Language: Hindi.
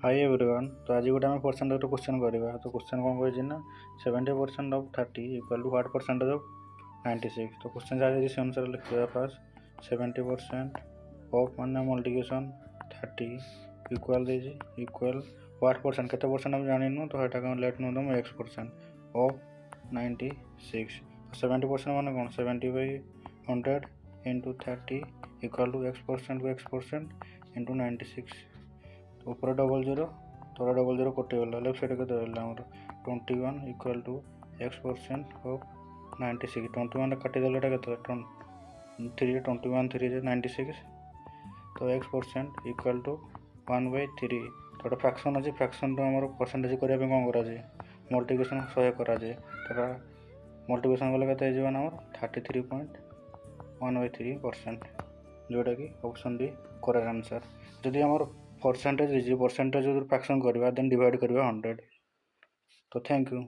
Hi everyone. तो आज गोटे आम परसेंटेज क्वेश्चन करवा। तो क्वेश्चन कौन कही ना 70% of 30 equal to what percentage of 96। तो क्वेश्चन आज से अनुसार लिखा फास्ट 70% ऑफ मान मल्टिप्लिकेशन 30 इक्वल दे इक्वल व्हाट परसेंट केते परसेंट हम जानिनु। तो हेटा कौन let no x percent of 96। 70% मान कौन 70/100 into 30 equal to x percent into 96। ऊपर डबल जीरो तले डबल जीरो कटिगला लेफ्ट साइड के 21 equal to x percent of 96। 21 काटिदेला के 21 3 96। तो एक्स परसेंट इक्वल टू 1/3। तो गोटे फ्रैक्शन अच्छी फ्रैक्शन आम परसेंटेज करने कौन कराए मल्टिप्लिकेशन 100 कराए। तो मल्टिप्लिकेशन गले के आम 33.1/3% जोटा कि ऑप्शन डी करेक्ट आंसर। जदि आम परसेंटेज फ्रैक्शन करवा देन डिवाइड करवा 100। तो थैंक यू।